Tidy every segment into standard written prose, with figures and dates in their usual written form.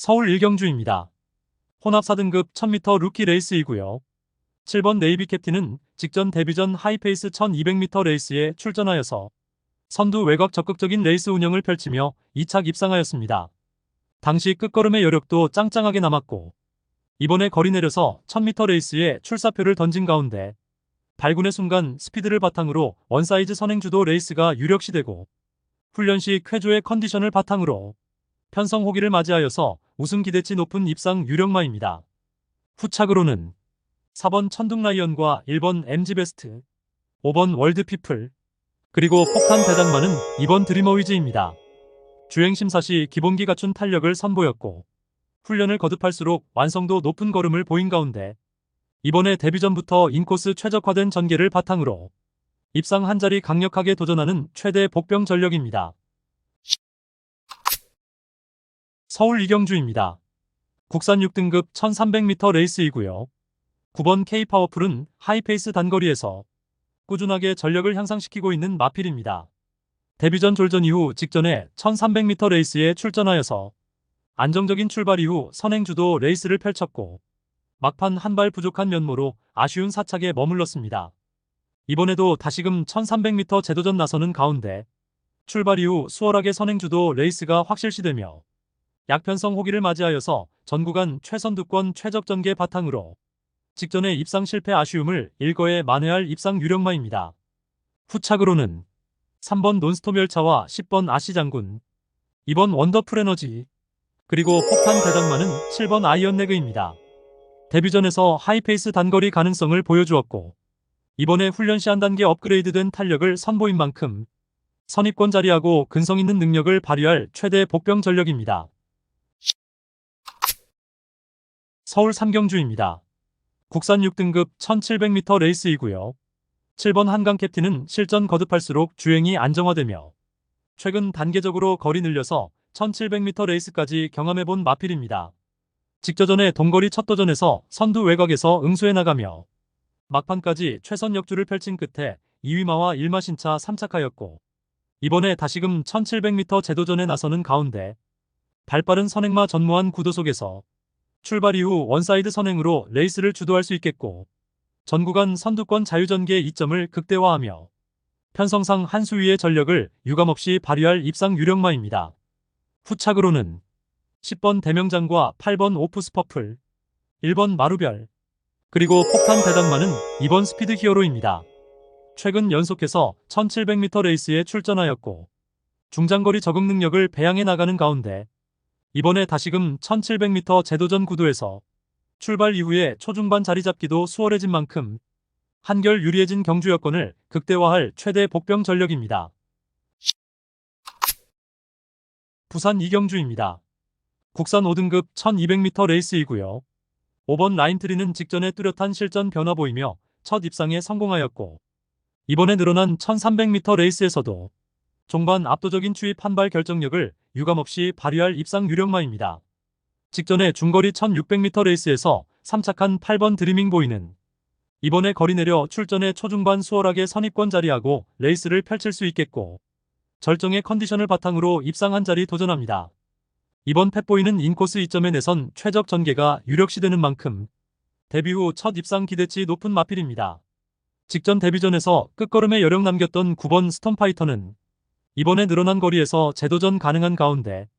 서울 일경주입니다. 혼합 4등급 1000m 루키 레이스이고요. 7번 네이비 캡틴은 직전 데뷔전 하이페이스 1200m 레이스에 출전하여서 선두 외곽 적극적인 레이스 운영을 펼치며 2착 입상하였습니다. 당시 끝걸음의 여력도 짱짱하게 남았고 이번에 거리 내려서 1000m 레이스에 출사표를 던진 가운데 발군의 순간 스피드를 바탕으로 원사이즈 선행주도 레이스가 유력시되고 훈련 시 쾌조의 컨디션을 바탕으로 편성 호기를 맞이하여서 우승 기대치 높은 입상 유력마입니다. 후착으로는 4번 천둥라이언과 1번 MG베스트, 5번 월드피플, 그리고 폭탄 배당마는 2번 드리머위즈입니다. 주행심사 시 기본기 갖춘 탄력을 선보였고 훈련을 거듭할수록 완성도 높은 걸음을 보인 가운데 이번에 데뷔전부터 인코스 최적화된 전개를 바탕으로 입상 한 자리 강력하게 도전하는 최대 복병 전력입니다. 서울 이경주입니다. 국산 6등급 1300m 레이스이고요. 9번 K파워풀은 하이페이스 단거리에서 꾸준하게 전력을 향상시키고 있는 마필입니다. 데뷔전 졸전 이후 직전에 1300m 레이스에 출전하여서 안정적인 출발 이후 선행주도 레이스를 펼쳤고 막판 한 발 부족한 면모로 아쉬운 4착에 머물렀습니다. 이번에도 다시금 1300m 재도전 나서는 가운데 출발 이후 수월하게 선행주도 레이스가 확실시되며 약편성 호기를 맞이하여서 전 구간 최선두권 최적 전개 바탕으로 직전의 입상 실패 아쉬움을 일거에 만회할 입상 유력마입니다. 후착으로는 3번 논스톱 열차와 10번 아시장군, 2번 원더풀 에너지, 그리고 폭탄 배당마는 7번 아이언레그입니다. 데뷔전에서 하이페이스 단거리 가능성을 보여주었고 이번에 훈련 시 한 단계 업그레이드된 탄력을 선보인 만큼 선입권 자리하고 근성 있는 능력을 발휘할 최대 복병 전력입니다. 서울 삼경주입니다. 국산 6등급 1700m 레이스이고요. 7번 한강 캡틴은 실전 거듭할수록 주행이 안정화되며 최근 단계적으로 거리 늘려서 1700m 레이스까지 경험해본 마필입니다. 직저전의 동거리 첫 도전에서 선두 외곽에서 응수해 나가며 막판까지 최선 역주를 펼친 끝에 2위마와 1마 신차 3착하였고 이번에 다시금 1700m 재도전에 나서는 가운데 발빠른 선행마 전무한 구도 속에서 출발 이후 원사이드 선행으로 레이스를 주도할 수 있겠고 전 구간 선두권 자유전개 이점을 극대화하며 편성상 한 수위의 전력을 유감없이 발휘할 입상 유력마입니다. 후착으로는 10번 대명장과 8번 오프스퍼플, 1번 마루별, 그리고 폭탄 배당마는 2번 스피드 히어로입니다. 최근 연속해서 1700m 레이스에 출전하였고 중장거리 적응 능력을 배양해 나가는 가운데 이번에 다시금 1700m 재도전 구도에서 출발 이후에 초중반 자리 잡기도 수월해진 만큼 한결 유리해진 경주 여건을 극대화할 최대 복병 전력입니다. 부산 이경주입니다. 국산 5등급 1200m 레이스이고요. 5번 라인트리는 직전에 뚜렷한 실전 변화 보이며 첫 입상에 성공하였고 이번에 늘어난 1300m 레이스에서도 종반 압도적인 추입 한발 결정력을 유감없이 발휘할 입상 유력마입니다. 직전에 중거리 1600m 레이스에서 3착한 8번 드리밍보이는 이번에 거리 내려 출전에 초중반 수월하게 선입권 자리하고 레이스를 펼칠 수 있겠고 절정의 컨디션을 바탕으로 입상 한 자리 도전합니다. 이번 펫보이는 인코스 2점에 내선 최적 전개가 유력시되는 만큼 데뷔 후 첫 입상 기대치 높은 마필입니다. 직전 데뷔전에서 끝걸음에 여력 남겼던 9번 스톰파이터는 이번에 늘어난 거리에서 재도전 가능한 가운데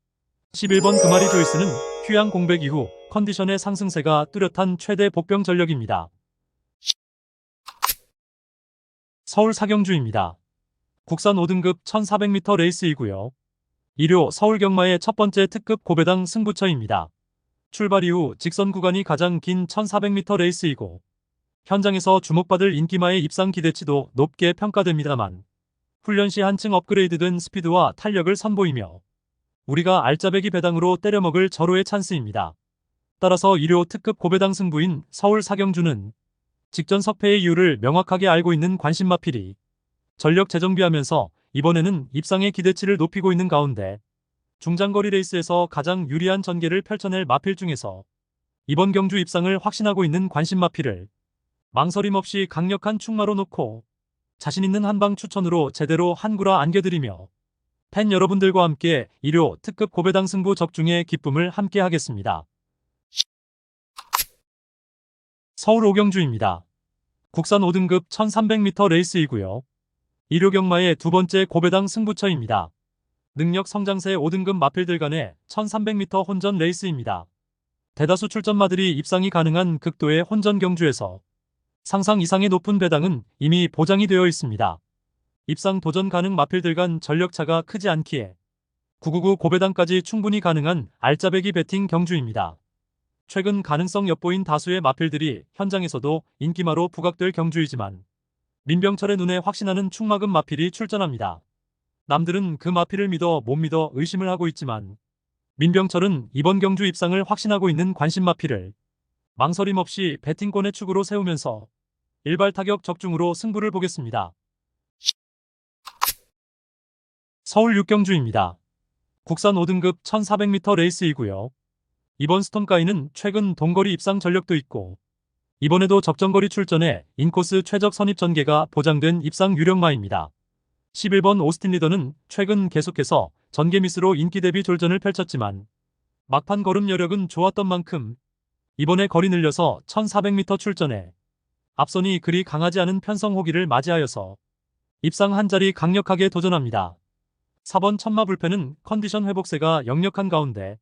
11번 금아리 조이스는 휴양 공백 이후 컨디션의 상승세가 뚜렷한 최대 복병 전력입니다. 서울 사경주입니다. 국산 5등급 1400m 레이스이고요. 1호 서울 경마의 첫 번째 특급 고배당 승부처입니다. 출발 이후 직선 구간이 가장 긴 1400m 레이스이고 현장에서 주목받을 인기마의 입상 기대치도 높게 평가됩니다만 훈련 시 한층 업그레이드된 스피드와 탄력을 선보이며 우리가 알짜배기 배당으로 때려먹을 절호의 찬스입니다. 따라서 1호 특급 고배당 승부인 서울 사경주는 직전 석패의 이유를 명확하게 알고 있는 관심마필이 전력 재정비하면서 이번에는 입상의 기대치를 높이고 있는 가운데 중장거리 레이스에서 가장 유리한 전개를 펼쳐낼 마필 중에서 이번 경주 입상을 확신하고 있는 관심마필을 망설임 없이 강력한 충마로 놓고 자신 있는 한방 추천으로 제대로 한구라 안겨드리며 팬 여러분들과 함께 일요 특급 고배당 승부 적중의 기쁨을 함께 하겠습니다. 서울 오경주입니다. 국산 5등급 1300m 레이스이고요. 일요 경마의 두 번째 고배당 승부처입니다. 능력 성장세 5등급 마필들 간의 1300m 혼전 레이스입니다. 대다수 출전마들이 입상이 가능한 극도의 혼전 경주에서 상상 이상의 높은 배당은 이미 보장이 되어 있습니다. 입상 도전 가능 마필들 간 전력차가 크지 않기에 999 고배당까지 충분히 가능한 알짜배기 배팅 경주입니다. 최근 가능성 엿보인 다수의 마필들이 현장에서도 인기마로 부각될 경주이지만 민병철의 눈에 확신하는 충마금 마필이 출전합니다. 남들은 그 마필을 믿어 못 믿어 의심을 하고 있지만 민병철은 이번 경주 입상을 확신하고 있는 관심 마필을 망설임 없이 배팅권의 축으로 세우면서 일발 타격 적중으로 승부를 보겠습니다. 서울 6경주입니다. 국산 5등급 1400m 레이스이고요. 이번 스톰가이는 최근 동거리 입상 전력도 있고 이번에도 적정거리 출전에 인코스 최적 선입 전개가 보장된 입상 유력마입니다. 11번 오스틴 리더는 최근 계속해서 전개 미스로 인기 대비 졸전을 펼쳤지만 막판 걸음 여력은 좋았던 만큼 이번에 거리 늘려서 1400m 출전에 앞선이 그리 강하지 않은 편성 호기를 맞이하여서 입상 한 자리 강력하게 도전합니다. 4번 천마 불패는 컨디션 회복세가 역력한 가운데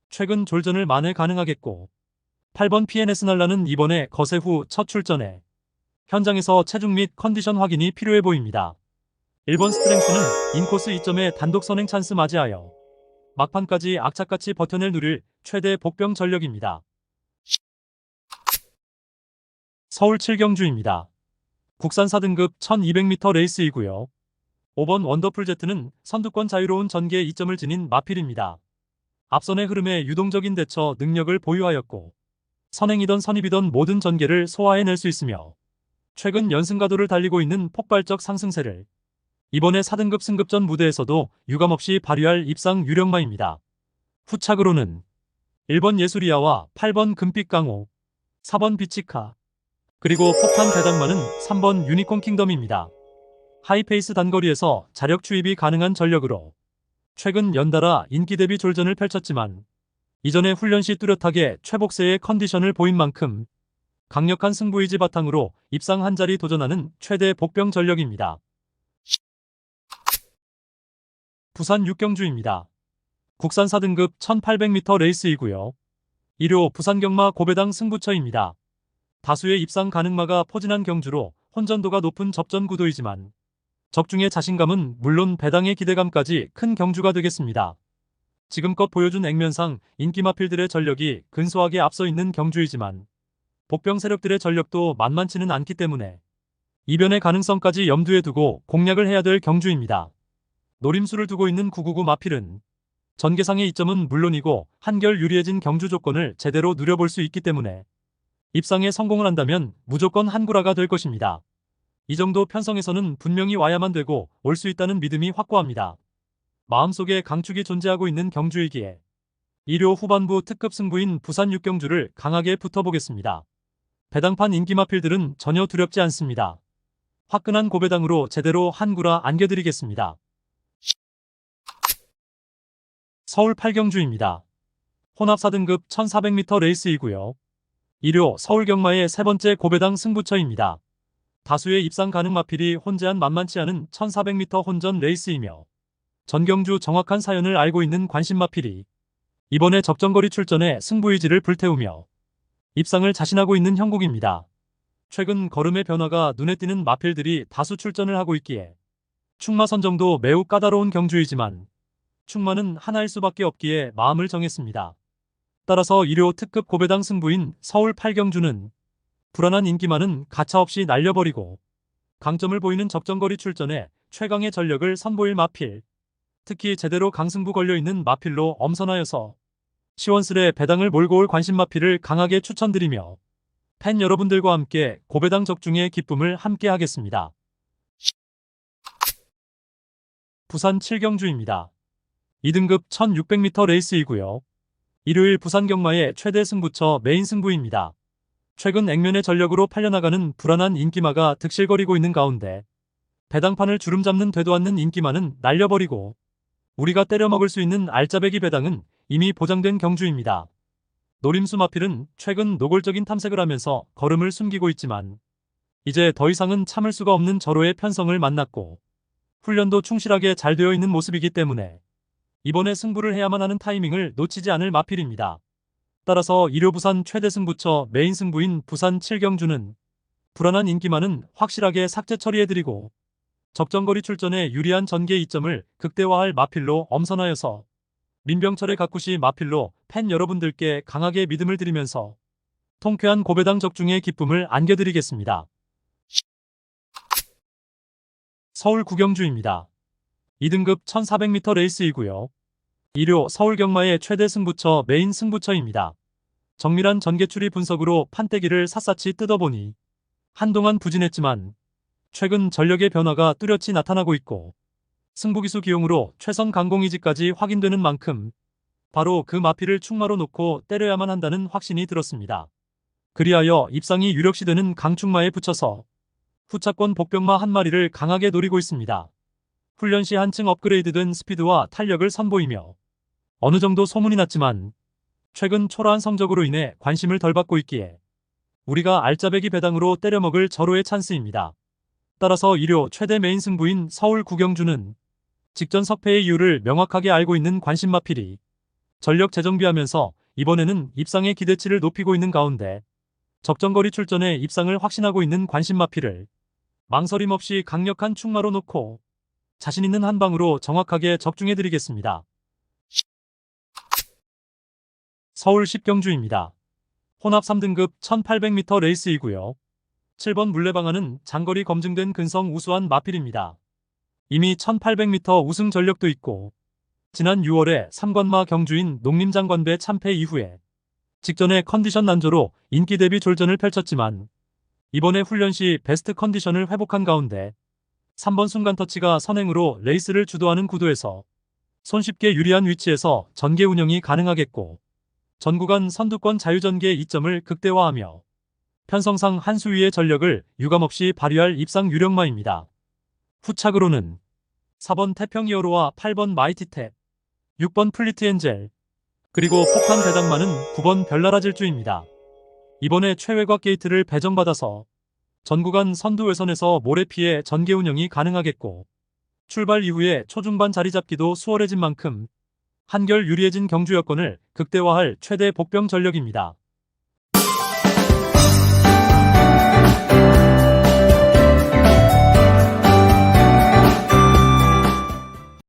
최근 졸전을 만회 가능하겠고 8번 PNS 날라는 이번에 거세 후 첫 출전에 현장에서 체중 및 컨디션 확인이 필요해 보입니다. 1번 스트렝스는 인코스 2점에 단독 선행 찬스 맞이하여 막판까지 악착같이 버텨낼 누릴 최대 복병 전력입니다. 서울 7경주입니다. 국산 4등급 1200m 레이스이고요. 5번 원더풀 제트는 선두권 자유로운 전개 2점을 지닌 마필입니다. 앞선의 흐름에 유동적인 대처 능력을 보유하였고 선행이던 선입이던 모든 전개를 소화해낼 수 있으며 최근 연승가도를 달리고 있는 폭발적 상승세를 이번에 4등급 승급전 무대에서도 유감없이 발휘할 입상 유력마입니다. 후착으로는 1번 예술이야와 8번 금빛강호, 4번 비치카, 그리고 폭탄 배당마는 3번 유니콘 킹덤입니다. 하이페이스 단거리에서 자력 추입이 가능한 전력으로 최근 연달아 인기 대비 졸전을 펼쳤지만 이전에 훈련 시 뚜렷하게 최복세의 컨디션을 보인 만큼 강력한 승부의지 바탕으로 입상 한 자리 도전하는 최대 복병 전력입니다. 부산 6경주입니다. 국산 4등급 1800m 레이스이고요. 일요 부산 경마 고배당 승부처입니다. 다수의 입상 가능마가 포진한 경주로 혼전도가 높은 접전 구도이지만 적중의 자신감은 물론 배당의 기대감까지 큰 경주가 되겠습니다. 지금껏 보여준 액면상 인기 마필들의 전력이 근소하게 앞서 있는 경주이지만 복병 세력들의 전력도 만만치는 않기 때문에 이변의 가능성까지 염두에 두고 공략을 해야 될 경주입니다. 노림수를 두고 있는 999 마필은 전개상의 이점은 물론이고 한결 유리해진 경주 조건을 제대로 누려볼 수 있기 때문에 입상에 성공을 한다면 무조건 한구라가 될 것입니다. 이 정도 편성에서는 분명히 와야만 되고 올 수 있다는 믿음이 확고합니다. 마음속에 강축이 존재하고 있는 경주이기에 일요 후반부 특급 승부인 부산 6경주를 강하게 붙어보겠습니다. 배당판 인기 마필들은 전혀 두렵지 않습니다. 화끈한 고배당으로 제대로 한구라 안겨드리겠습니다. 서울 8경주입니다. 혼합 4등급 1400m 레이스이고요. 일요 서울 경마의 세 번째 고배당 승부처입니다. 다수의 입상 가능 마필이 혼재한 만만치 않은 1400m 혼전 레이스이며 전경주 정확한 사연을 알고 있는 관심 마필이 이번에 적정거리 출전에 승부의지를 불태우며 입상을 자신하고 있는 형국입니다. 최근 걸음의 변화가 눈에 띄는 마필들이 다수 출전을 하고 있기에 충마 선정도 매우 까다로운 경주이지만 충마는 하나일 수밖에 없기에 마음을 정했습니다. 따라서 일요 특급 고배당 승부인 서울 8경주는 불안한 인기만은 가차없이 날려버리고 강점을 보이는 적정거리 출전에 최강의 전력을 선보일 마필, 특히 제대로 강승부 걸려있는 마필로 엄선하여서 시원스레 배당을 몰고 올 관심 마필을 강하게 추천드리며 팬 여러분들과 함께 고배당 적중의 기쁨을 함께 하겠습니다. 부산 7경주입니다. 2등급 1600m 레이스이고요. 일요일 부산 경마의 최대 승부처 메인 승부입니다. 최근 액면의 전력으로 팔려나가는 불안한 인기마가 득실거리고 있는 가운데 배당판을 주름잡는 되도 않는 인기마는 날려버리고 우리가 때려 먹을 수 있는 알짜배기 배당은 이미 보장된 경주입니다. 노림수 마필은 최근 노골적인 탐색을 하면서 걸음을 숨기고 있지만 이제 더 이상은 참을 수가 없는 절호의 편성을 만났고 훈련도 충실하게 잘 되어 있는 모습이기 때문에 이번에 승부를 해야만 하는 타이밍을 놓치지 않을 마필입니다. 따라서 1호 부산 최대 승부처 메인 승부인 부산 7경주는 불안한 인기만은 확실하게 삭제 처리해드리고 적정거리 출전에 유리한 전개 이점을 극대화할 마필로 엄선하여서 민병철의 가꾸시 마필로 팬 여러분들께 강하게 믿음을 드리면서 통쾌한 고배당 적중의 기쁨을 안겨드리겠습니다. 서울 구경주입니다. 2등급 1400m 레이스이고요. 1호 서울 경마의 최대 승부처 메인 승부처입니다. 정밀한 전개추리 분석으로 판때기를 샅샅이 뜯어보니 한동안 부진했지만 최근 전력의 변화가 뚜렷이 나타나고 있고 승부기수 기용으로 최선 강공이지까지 확인되는 만큼 바로 그 마필을 충마로 놓고 때려야만 한다는 확신이 들었습니다. 그리하여 입상이 유력시되는 강충마에 붙여서 후차권 복병마 한 마리를 강하게 노리고 있습니다. 훈련 시 한층 업그레이드된 스피드와 탄력을 선보이며 어느 정도 소문이 났지만 최근 초라한 성적으로 인해 관심을 덜 받고 있기에 우리가 알짜배기 배당으로 때려먹을 절호의 찬스입니다. 따라서 1호 최대 메인 승부인 서울 구경주는 직전 석패의 이유를 명확하게 알고 있는 관심마필이 전력 재정비하면서 이번에는 입상의 기대치를 높이고 있는 가운데 적정거리 출전에 입상을 확신하고 있는 관심마필을 망설임 없이 강력한 충마로 놓고 자신 있는 한 방으로 정확하게 적중해드리겠습니다. 서울 10경주입니다. 혼합 3등급 1800m 레이스이고요. 7번 물레방아는 장거리 검증된 근성 우수한 마필입니다. 이미 1800m 우승 전력도 있고 지난 6월에 3관마 경주인 농림장관배 참패 이후에 직전에 컨디션 난조로 인기 대비 졸전을 펼쳤지만 이번에 훈련 시 베스트 컨디션을 회복한 가운데 3번 순간터치가 선행으로 레이스를 주도하는 구도에서 손쉽게 유리한 위치에서 전개 운영이 가능하겠고 전구간 선두권 자유전개 이점을 극대화하며 편성상 한 수위의 전력을 유감없이 발휘할 입상 유력마입니다. 후착으로는 4번 태평이어로와 8번 마이티탭, 6번 플리트엔젤, 그리고 폭탄 배당마는 9번 별나라 질주입니다. 이번에 최외곽 게이트를 배정받아서 전구간 선두 외선에서 모래 피해 전개 운영이 가능하겠고 출발 이후에 초중반 자리 잡기도 수월해진 만큼 한결 유리해진 경주 여건을 극대화할 최대 복병 전력입니다.